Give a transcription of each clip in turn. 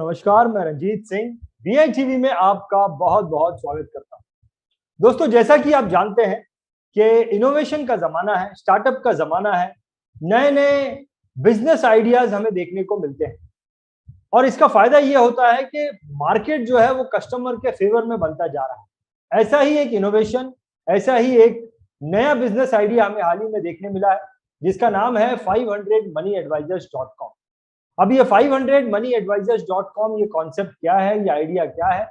नमस्कार, मैं रंजीत सिंह वीआईटीवी में आपका बहुत बहुत स्वागत करता हूं। दोस्तों, जैसा कि आप जानते हैं कि इनोवेशन का जमाना है, स्टार्टअप का जमाना है, नए नए बिजनेस आइडियाज हमें देखने को मिलते हैं और इसका फायदा ये होता है कि मार्केट जो है वो कस्टमर के फेवर में बनता जा रहा है। ऐसा ही एक इनोवेशन, ऐसा ही एक नया बिजनेस आइडिया हमें हाल ही में देखने मिला है, जिसका नाम है 500moneyadvisors.com। अब ये 500moneyadvisors.com, ये कॉन्सेप्ट क्या है, ये आइडिया क्या है,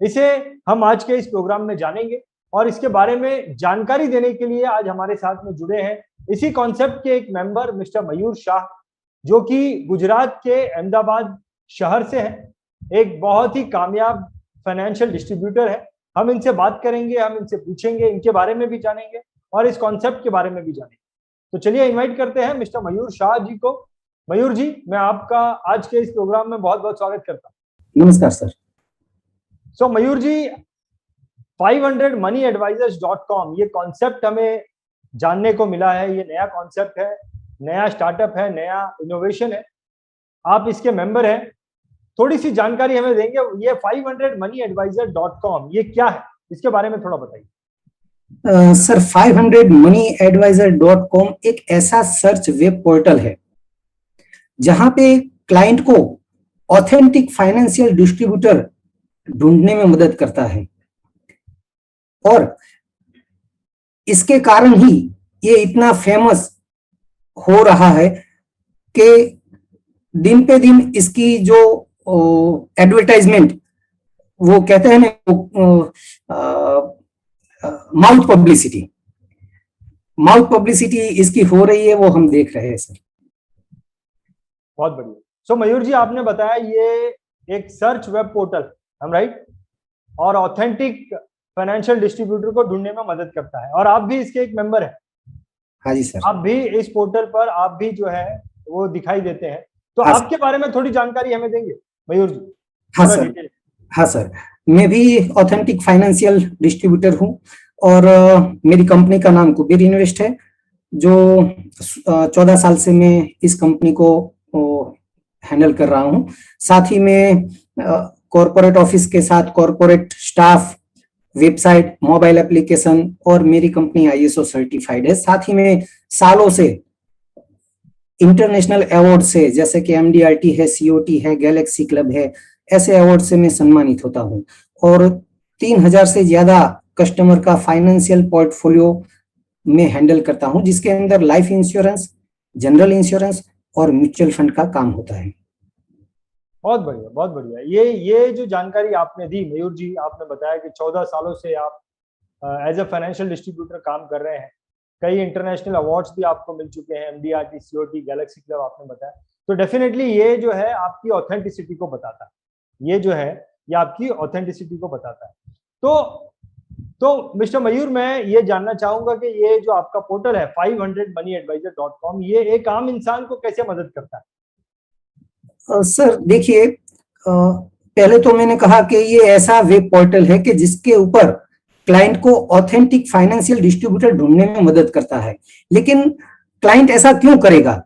इसे हम आज के इस प्रोग्राम में जानेंगे और इसके बारे में जानकारी देने के लिए आज हमारे साथ में जुड़े हैं इसी कॉन्सेप्ट के एक मेंबर मिस्टर मयूर शाह, जो कि गुजरात के अहमदाबाद शहर से हैं। एक बहुत ही कामयाब फाइनेंशियल डिस्ट्रीब्यूटर है। हम इनसे बात करेंगे, हम इनसे पूछेंगे, इनके बारे में भी जानेंगे और इस कॉन्सेप्ट के बारे में भी जानेंगे। तो चलिए इन्वाइट करते हैं मिस्टर मयूर शाह जी को। मयूर जी, मैं आपका आज के इस प्रोग्राम में बहुत बहुत स्वागत करता हूं। नमस्कार सर। सो मयूर जी, 500moneyadvisors.com ये कॉन्सेप्ट हमें जानने को मिला है। ये नया कॉन्सेप्ट है, नया स्टार्टअप है, नया इनोवेशन है। आप इसके मेंबर हैं, थोड़ी सी जानकारी हमें देंगे। ये 500moneyadvisors.com ये क्या है, इसके बारे में थोड़ा बताइए। सर, 500moneyadvisor.com एक ऐसा सर्च वेब पोर्टल है जहां पे क्लाइंट को ऑथेंटिक फाइनेंशियल डिस्ट्रीब्यूटर ढूंढने में मदद करता है और इसके कारण ही ये इतना फेमस हो रहा है कि दिन पे दिन इसकी जो एडवर्टाइजमेंट, वो कहते हैं ना, माउथ पब्लिसिटी इसकी हो रही है, वो हम देख रहे हैं सर। बहुत बढ़िया। सो मयूर जी, आपने बताया ये एक सर्च वेब पोर्टल, हम राइट, और ऑथेंटिक फाइनेंशियल डिस्ट्रीब्यूटर को ढूंढने में मदद करता है और आप भी इसके एक मेंबर हैं। हाँ जी सर। आप भी इस पोर्टल पर आप भी जो है वो दिखाई देते हैं, तो हाँ आपके बारे में थोड़ी जानकारी हमें देंगे मयूर जी? हाँ सर। हाँ सर, मैं भी ऑथेंटिक फाइनेंशियल डिस्ट्रीब्यूटर हूँ और मेरी कंपनी का नाम कुबेर इन्वेस्ट है, जो 14 साल से मैं इस कंपनी को हैंडल कर रहा हूँ। साथ ही में कॉर्पोरेट ऑफिस के साथ corporate staff, website, mobile application और मेरी कंपनी आईएसओ सर्टिफाइड है। साथ ही में सालों से इंटरनेशनल अवार्ड से, जैसे कि एमडीआरटी है, सीओटी है, गैलेक्सी क्लब है, ऐसे अवार्ड से मैं सम्मानित होता हूँ और 3000 से ज्यादा कस्टमर का फाइनेंशियल पोर्टफोलियो में हैंडल करता हूँ, जिसके अंदर लाइफ इंश्योरेंस, जनरल इंश्योरेंस और म्यूचुअल फंड का काम होता है। बहुत बढ़िया, बहुत बढ़िया। ये जो जानकारी आपने दी मयूर जी, आपने बताया कि 14 सालों से आप एज ए फाइनेंशियल डिस्ट्रीब्यूटर काम कर रहे हैं। कई इंटरनेशनल अवार्ड्स भी आपको मिल चुके हैं, एमडीआरटी, सीओटी, गैलेक्सी क्लब आपने बताया। तो डेफिनेटली ये जो है आपकी ऑथेंटिसिटी को बताता है, ये जो है ये आपकी ऑथेंटिसिटी को बताता है। तो मिस्टर मयूर, मैं ये जानना चाहूंगा कि ये जो आपका पोर्टल है 500moneyadvisor.com, ये एक आम इंसान को कैसे मदद करता है? सर देखिए, पहले तो मैंने कहा कि ये ऐसा वेब पोर्टल है कि जिसके ऊपर क्लाइंट को ऑथेंटिक फाइनेंशियल डिस्ट्रीब्यूटर ढूंढने में मदद करता है। लेकिन क्लाइंट ऐसा क्यों करेगा?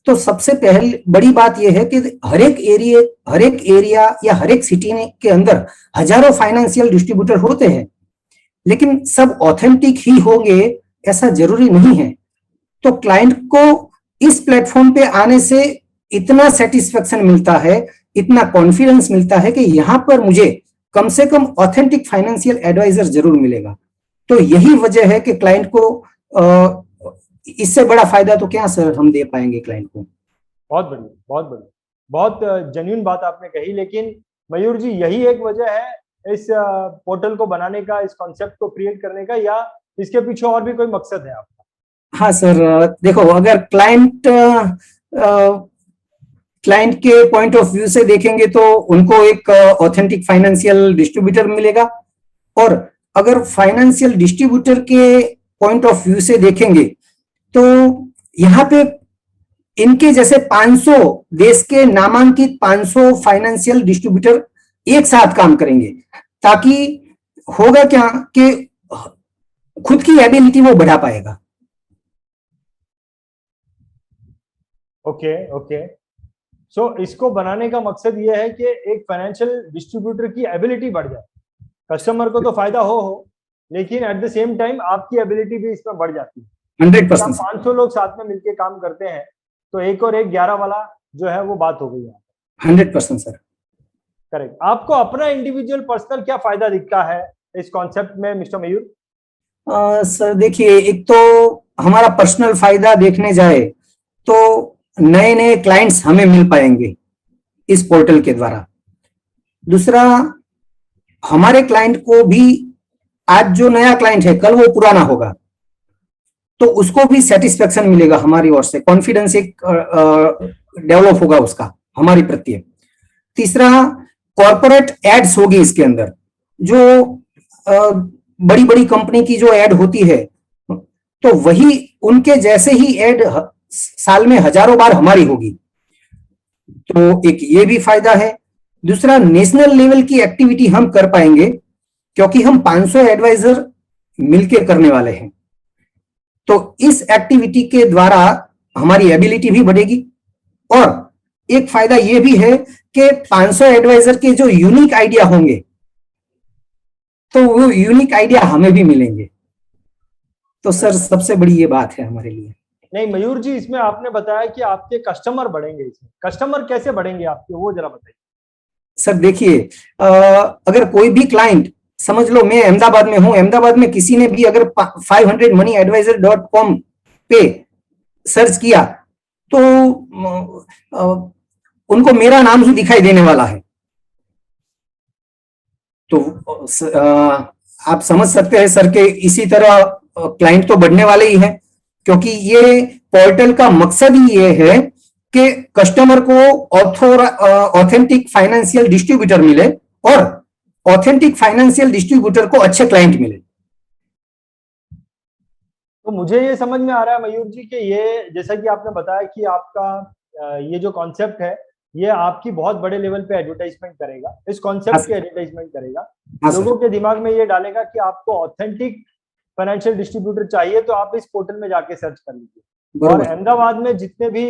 तो सबसे पहले बड़ी बात यह है कि हर एक एरिया या हर एक सिटी के अंदर हजारों फाइनेंशियल डिस्ट्रीब्यूटर होते हैं, लेकिन सब ऑथेंटिक ही होंगे ऐसा जरूरी नहीं है। तो क्लाइंट को इस प्लेटफॉर्म पे आने से इतना सेटिस्फेक्शन मिलता है, इतना कॉन्फिडेंस मिलता है कि यहाँ पर मुझे कम से कम ऑथेंटिक फाइनेंशियल एडवाइजर जरूर मिलेगा। तो यही वजह है कि क्लाइंट को इससे बड़ा फायदा तो क्या सर हम दे पाएंगे क्लाइंट को। बहुत बढ़िया, बहुत बढ़िया, बहुत जेन्युइन बात आपने कही। लेकिन मयूर जी, यही एक वजह है इस पोर्टल को बनाने का, इस कॉन्सेप्ट को क्रिएट करने का, या इसके पीछे और भी कोई मकसद है आपका? हाँ सर, देखो, अगर क्लाइंट के पॉइंट ऑफ व्यू से देखेंगे तो उनको एक ऑथेंटिक फाइनेंशियल डिस्ट्रीब्यूटर मिलेगा, और अगर फाइनेंशियल डिस्ट्रीब्यूटर के पॉइंट ऑफ व्यू से देखेंगे तो यहाँ पे इनके जैसे 500 देश के नामांकित 500 फाइनेंशियल डिस्ट्रीब्यूटर एक साथ काम करेंगे, ताकि होगा क्या कि खुद की एबिलिटी वो बढ़ा पाएगा। Okay okay. सो इसको बनाने का मकसद ये है कि एक फाइनेंशियल डिस्ट्रीब्यूटर की एबिलिटी बढ़ जाए, कस्टमर को तो फायदा हो, लेकिन एट द सेम टाइम आपकी एबिलिटी भी इसमें बढ़ जाती है। 100%। 500 लोग साथ में मिलकर काम करते हैं तो 1 और 1 11 वाला जो है वो बात हो गई है। 100% सर। करेक्ट। आपको अपना इंडिविजुअल पर्सनल क्या फायदा दिखता है इस कॉन्सेप्ट में मिस्टर मयूर? सर देखिए, एक तो हमारा पर्सनल फायदा देखने जाए तो नए नए क्लाइंट्स हमें मिल पाएंगे इस पोर्टल के द्वारा। दूसरा, हमारे क्लाइंट को भी, आज जो नया क्लाइंट है कल वो पुराना होगा तो उसको भी सेटिस्फेक्शन मिलेगा हमारी ओर से, कॉन्फिडेंस एक डेवलप होगा उसका हमारी प्रति। तीसरा, कॉर्पोरेट एड्स होगी इसके अंदर, जो बड़ी बड़ी कंपनी की जो एड होती है तो वही उनके जैसे ही एड साल में हजारों बार हमारी होगी, तो एक ये भी फायदा है। दूसरा, नेशनल लेवल की एक्टिविटी हम कर पाएंगे क्योंकि हम 500 एडवाइजर मिलकर करने वाले हैं, तो इस एक्टिविटी के द्वारा हमारी एबिलिटी भी बढ़ेगी। और एक फायदा यह भी है कि 500 एडवाइजर के जो यूनिक आइडिया होंगे तो वो यूनिक आइडिया हमें भी मिलेंगे। तो सर सबसे बड़ी ये बात है हमारे लिए। नहीं मयूर जी, इसमें आपने बताया कि आपके कस्टमर बढ़ेंगे, इसमें कस्टमर कैसे बढ़ेंगे आपके, वो जरा बताइए। सर देखिए, अगर कोई भी क्लाइंट, समझ लो मैं अहमदाबाद में हूं, अहमदाबाद में किसी ने भी अगर 500moneyadvisor.com पे सर्च किया तो उनको मेरा नाम ही दिखाई देने वाला है। तो आप समझ सकते हैं सर कि इसी तरह क्लाइंट तो बढ़ने वाले ही हैं, क्योंकि ये पोर्टल का मकसद ही ये है कि कस्टमर को ऑथेंटिक फाइनेंशियल डिस्ट्रीब्यूटर मिले और ऑथेंटिक फाइनेंशियल डिस्ट्रीब्यूटर को अच्छे क्लाइंट मिले। तो मुझे ये समझ में आ रहा है मयूर जी कि ये, जैसा कि आपने बताया कि आपका ये जो कॉन्सेप्ट है ये आपकी बहुत बड़े लेवल पे एडवर्टाइजमेंट करेगा, इस कॉन्सेप्ट की एडवर्टाइजमेंट करेगा, लोगों के दिमाग में ये डालेगा कि आपको ऑथेंटिक फाइनेंशियल डिस्ट्रीब्यूटर चाहिए तो आप इस पोर्टल में जाके सर्च कर लीजिए। और अहमदाबाद में जितने भी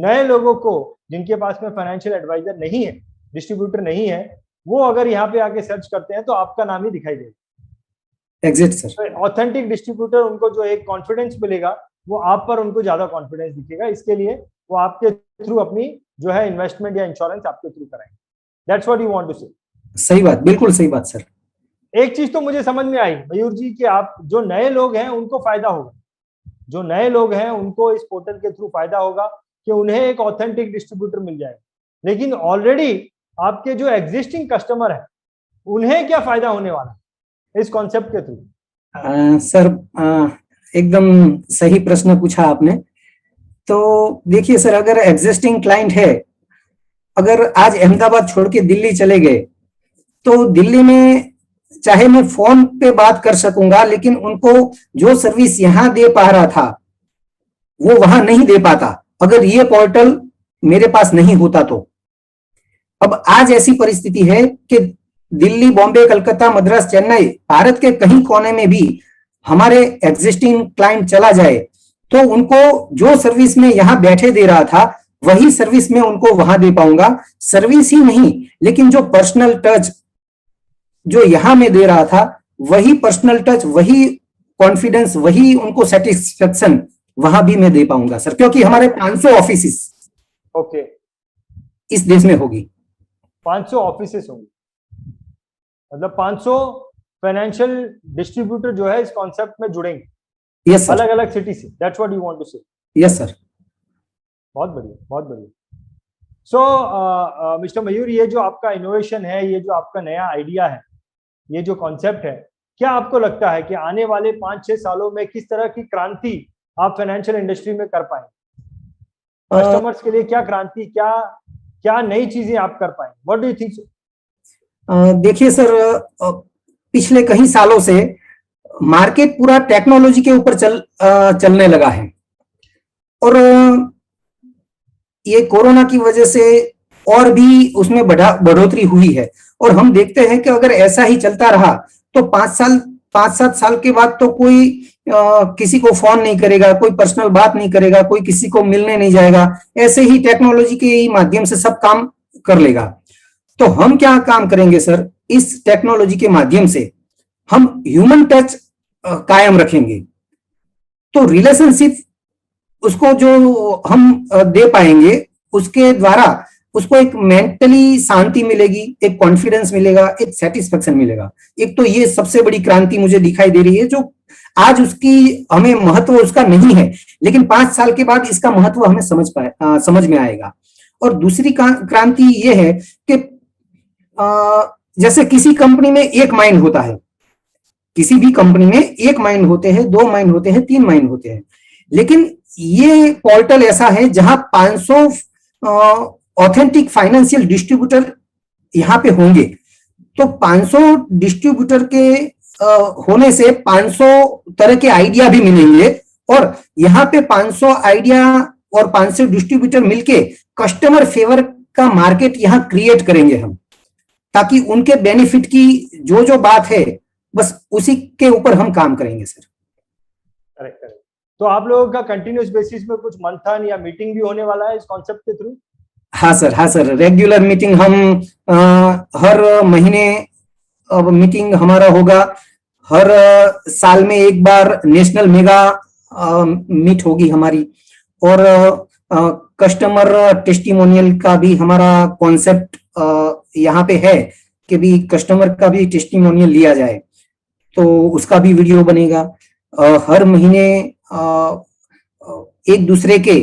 नए लोगों को जिनके पास में फाइनेंशियल एडवाइजर नहीं है, डिस्ट्रीब्यूटर नहीं है, वो अगर यहाँ पे आके सर्च करते हैं तो आपका नाम ही दिखाई देगा। Exact sir. ऑथेंटिक डिस्ट्रीब्यूटर, उनको जो एक कॉन्फिडेंस मिलेगा वो आप पर उनको ज्यादा कॉन्फिडेंस दिखेगा, इसके लिए वो आपके थ्रू अपनी जो है इन्वेस्टमेंट या इंश्योरेंस आपके थ्रू कराएंगे। That's what you want to say. सही बात, बिल्कुल सही बात सर। एक चीज तो मुझे समझ में आई मयूर जी कि आप, जो नए लोग हैं उनको फायदा होगा, जो नए लोग हैं उनको इस पोर्टल के थ्रू फायदा होगा कि उन्हें एक ऑथेंटिक डिस्ट्रीब्यूटर मिल जाएगा, लेकिन ऑलरेडी आपके जो एग्जिस्टिंग कस्टमर है उन्हें क्या फायदा होने वाला है इस कॉन्सेप्ट के थ्रू? सर एकदम सही प्रश्न पूछा आपने। तो देखिए सर, अगर एग्जिस्टिंग क्लाइंट है, अगर आज अहमदाबाद छोड़ के दिल्ली चले गए तो दिल्ली में चाहे मैं फोन पे बात कर सकूंगा, लेकिन उनको जो सर्विस यहां दे पा रहा था वो वहां नहीं दे पाता अगर ये पोर्टल मेरे पास नहीं होता तो। अब आज ऐसी परिस्थिति है कि दिल्ली, बॉम्बे, कलकत्ता, मद्रास, चेन्नई, भारत के कहीं कोने में भी हमारे एग्जिस्टिंग क्लाइंट चला जाए तो उनको जो सर्विस में यहां बैठे दे रहा था वही सर्विस में उनको वहां दे पाऊंगा। सर्विस ही नहीं, लेकिन जो पर्सनल टच जो यहां में दे रहा था वही पर्सनल टच, वही कॉन्फिडेंस, वही उनको सेटिस्फेक्शन वहां भी मैं दे पाऊंगा सर, क्योंकि हमारे 500 ऑफिसेस ओके इस देश में होगी। 500 ऑफिसेस होंगे, मतलब 500 फाइनेंशियल डिस्ट्रीब्यूटर जो है इस कॉन्सेप्ट में जुड़ेंगे। Yes sir. अलग अलग सिटी से। That's what you want to say. Yes sir. बहुत बढ़िया, बहुत बढ़िया। सो मिस्टर मयूर, ये जो आपका इनोवेशन है, ये जो आपका नया आइडिया है, ये जो कॉन्सेप्ट है, क्या आपको लगता है कि आने वाले 5-6 सालों में किस तरह की क्रांति आप फाइनेंशियल इंडस्ट्री में कर पाएंगे? कस्टमर्स के लिए क्या क्रांति, क्या क्या नई चीजें आप कर पाएंगे? What do you think? देखिए सर, पिछले कई सालों से मार्केट पूरा टेक्नोलॉजी के ऊपर चलने लगा है और ये कोरोना की वजह से और भी उसमें बढ़ोतरी हुई है और हम देखते हैं कि अगर ऐसा ही चलता रहा तो 5 साल 5-7 साल के बाद तो कोई किसी को फोन नहीं करेगा, कोई पर्सनल बात नहीं करेगा, कोई किसी को मिलने नहीं जाएगा, ऐसे ही टेक्नोलॉजी के ही माध्यम से सब काम कर लेगा। तो हम क्या काम करेंगे सर, इस टेक्नोलॉजी के माध्यम से हम ह्यूमन टच कायम रखेंगे। तो रिलेशनशिप उसको जो हम दे पाएंगे, उसके द्वारा उसको एक मेंटली शांति मिलेगी, एक कॉन्फिडेंस मिलेगा, एक सेटिस्फेक्शन मिलेगा। एक तो ये सबसे बड़ी क्रांति मुझे दिखाई दे रही है, जो आज उसकी हमें महत्व उसका नहीं है, लेकिन 5 साल के बाद इसका महत्व हमें समझ में आएगा। और दूसरी क्रांति ये है कि जैसे किसी कंपनी में एक माइंड होता है, किसी भी कंपनी में एक माइंड होते हैं, 2 माइंड होते हैं, 3 माइंड होते हैं, लेकिन ये पोर्टल ऐसा है जहां 500 ऑथेंटिक फाइनेंशियल डिस्ट्रीब्यूटर यहाँ पे होंगे। तो 500 डिस्ट्रीब्यूटर के होने से 500 तरह के आइडिया भी मिलेंगे, और यहाँ पे 500 आइडिया और 500 डिस्ट्रीब्यूटर मिलके कस्टमर फेवर का मार्केट यहाँ क्रिएट करेंगे हम, ताकि उनके बेनिफिट की जो जो बात है बस उसी के ऊपर हम काम करेंगे सर। करेक्ट। तो आप लोगों का कंटिन्यूस बेसिस में कुछ मंथन या मीटिंग भी होने वाला है इस कॉन्सेप्ट के थ्रू? हाँ सर, रेगुलर मीटिंग हम हर महीने मीटिंग हमारा होगा। हर साल में एक बार नेशनल मेगा मीट होगी हमारी, और कस्टमर टेस्टिमोनियल का भी हमारा कॉन्सेप्ट यहाँ पे है कि भी कस्टमर का भी टेस्टिमोनियल लिया जाए, तो उसका भी वीडियो बनेगा। हर महीने एक दूसरे के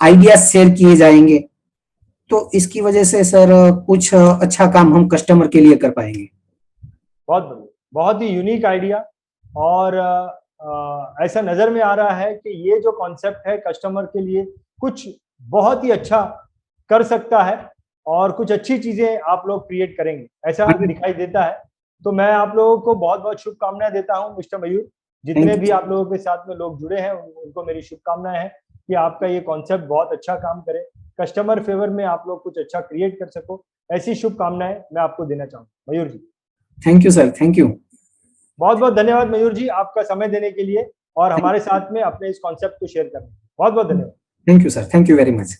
आइडिया शेयर किए जाएंगे। तो इसकी वजह से सर कुछ अच्छा काम हम कस्टमर के लिए कर पाएंगे। बहुत बढ़िया, बहुत ही यूनिक आइडिया। और ऐसा नजर में आ रहा है कि ये जो कॉन्सेप्ट है कस्टमर के लिए कुछ बहुत ही अच्छा कर सकता है, और कुछ अच्छी चीजें आप लोग क्रिएट करेंगे, ऐसा दिखाई देता है। तो मैं आप लोगों को बहुत बहुत शुभकामनाएं देता हूं मिस्टर मयूर। जितने भी आप लोगों के साथ में लोग जुड़े हैं उनको मेरी शुभकामनाएं हैं कि आपका ये कॉन्सेप्ट बहुत अच्छा काम करे, कस्टमर फेवर में आप लोग कुछ अच्छा क्रिएट कर सको। ऐसी शुभकामनाएं मैं आपको देना चाहूंगा Mayur ji. Thank you sir, thank you. बहुत बहुत धन्यवाद मयूर जी, आपका समय देने के लिए और हमारे साथ में अपने इस कॉन्सेप्ट को शेयर करने। बहुत बहुत धन्यवाद। Thank you sir, thank you very much.